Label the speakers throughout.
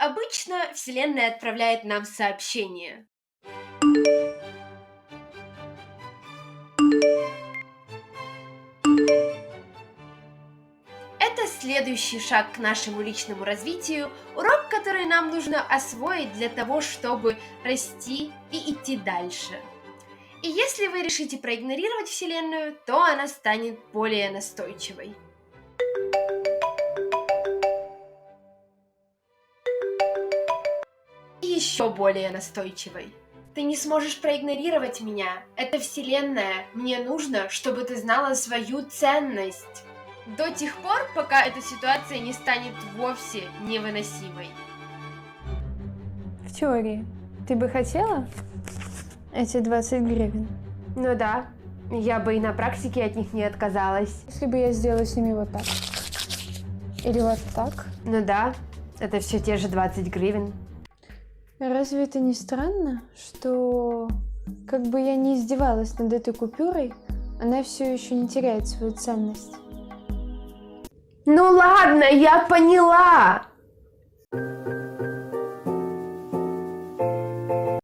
Speaker 1: Обычно Вселенная отправляет нам сообщение. Это следующий шаг к нашему личному развитию, урок, который нам нужно освоить для того, чтобы расти и идти дальше. И если вы решите проигнорировать Вселенную, то она станет более настойчивой. И еще более настойчивой. Ты не сможешь проигнорировать меня. Это Вселенная. Мне нужно, чтобы ты знала свою ценность. До тех пор, пока эта ситуация не станет вовсе невыносимой.
Speaker 2: В теории. Ты бы хотела эти 20 гривен?
Speaker 1: Ну да, я бы и на практике от них не отказалась.
Speaker 2: Если бы я сделала с ними вот так. Или вот так.
Speaker 1: Ну да, это все те же 20 гривен.
Speaker 2: Разве это не странно, что как бы я ни издевалась над этой купюрой, она все еще не теряет свою ценность?
Speaker 1: Ну ладно, я поняла!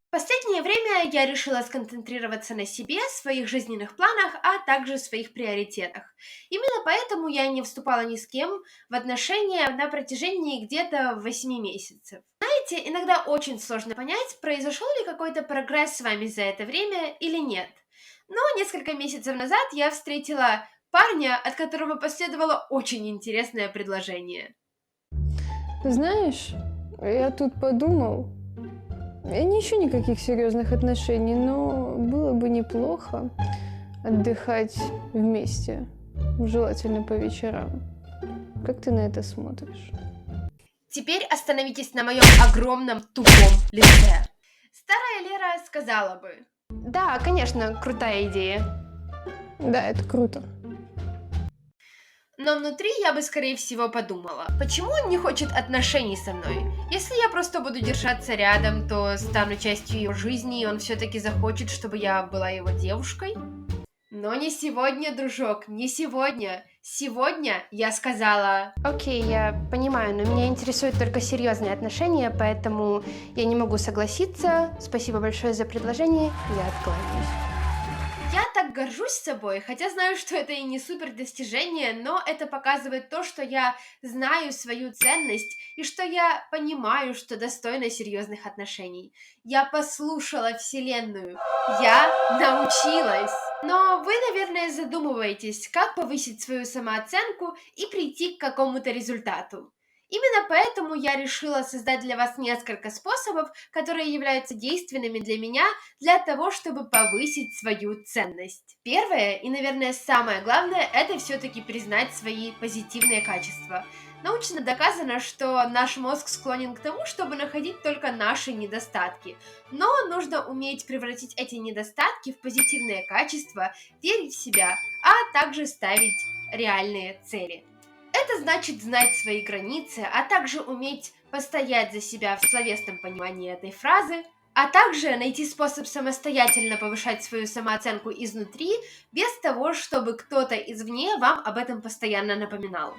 Speaker 1: В последнее время я решила сконцентрироваться на себе, своих жизненных планах, а также своих приоритетах. Именно поэтому я не вступала ни с кем в отношения на протяжении где-то 8 месяцев. Знаете, иногда очень сложно понять, произошел ли какой-то прогресс с вами за это время или нет. Но несколько месяцев назад я встретила парня, от которого последовало очень интересное предложение.
Speaker 2: Знаешь, я тут подумал, я не ищу никаких серьезных отношений, но было бы неплохо отдыхать вместе, желательно по вечерам. Как ты на это смотришь?
Speaker 1: Теперь остановитесь на моем огромном тупом лице. Старая Лера сказала бы: да, конечно, крутая идея.
Speaker 2: Да, это круто.
Speaker 1: Но внутри я бы, скорее всего, подумала, почему он не хочет отношений со мной? Если я просто буду держаться рядом, то стану частью его жизни, и он все-таки захочет, чтобы я была его девушкой? Но не сегодня, дружок, не сегодня. Сегодня я сказала: окей, я понимаю, но меня интересуют только серьезные отношения, поэтому я не могу согласиться. Спасибо большое за предложение, я откланяюсь. Я так горжусь собой, хотя знаю, что это и не супер достижение, но это показывает то, что я знаю свою ценность и что я понимаю, что достойна серьезных отношений. Я послушала Вселенную, я научилась. Но вы, наверное, задумываетесь, как повысить свою самооценку и прийти к какому-то результату. Именно поэтому я решила создать для вас несколько способов, которые являются действенными для меня для того, чтобы повысить свою ценность. Первое и, наверное, самое главное – это все-таки признать свои позитивные качества. Научно доказано, что наш мозг склонен к тому, чтобы находить только наши недостатки. Но нужно уметь превратить эти недостатки в позитивные качества, верить в себя, а также ставить реальные цели. Это значит знать свои границы, а также уметь постоять за себя в словесном понимании этой фразы, а также найти способ самостоятельно повышать свою самооценку изнутри, без того, чтобы кто-то извне вам об этом постоянно напоминал.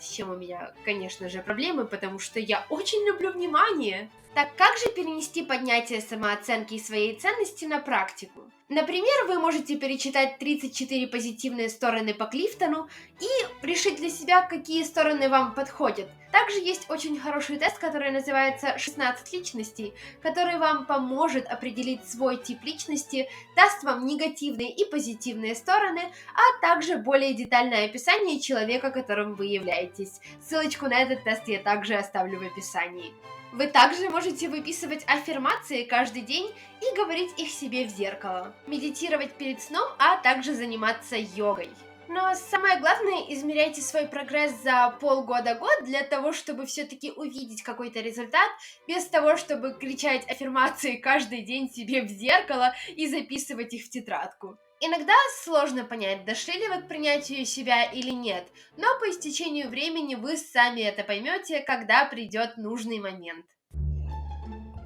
Speaker 1: С чем у меня, конечно же, проблемы, потому что я очень люблю внимание. Так как же перенести поднятие самооценки и своей ценности на практику? Например, вы можете перечитать 34 позитивные стороны по Клифтону и решить для себя, какие стороны вам подходят. Также есть очень хороший тест, который называется «16 личностей», который вам поможет определить свой тип личности, даст вам негативные и позитивные стороны, а также более детальное описание человека, которым вы являетесь. Ссылочку на этот тест я также оставлю в описании. Вы также можете выписывать аффирмации каждый день и говорить их себе в зеркало, медитировать перед сном, а также заниматься йогой. Но самое главное, измеряйте свой прогресс за полгода-год для того, чтобы все-таки увидеть какой-то результат, без того, чтобы кричать аффирмации каждый день себе в зеркало и записывать их в тетрадку. Иногда сложно понять, дошли ли вы к принятию себя или нет, но по истечению времени вы сами это поймете, когда придет нужный момент.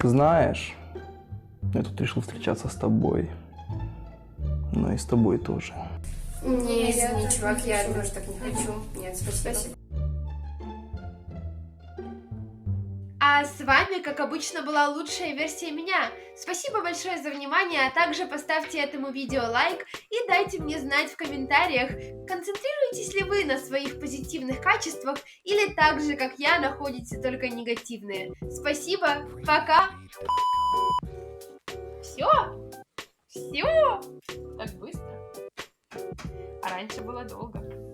Speaker 3: Знаешь, я тут решил встречаться с тобой, но и с тобой тоже.
Speaker 1: Не, извини, чувак, я тоже так не хочу. Нет, спасибо. А с вами, как обычно, была лучшая версия меня. Спасибо большое за внимание, а также поставьте этому видео лайк и дайте мне знать в комментариях, концентрируетесь ли вы на своих позитивных качествах или так же, как я, находите только негативные. Спасибо, пока! Все? Все? Так быстро? А раньше было долго.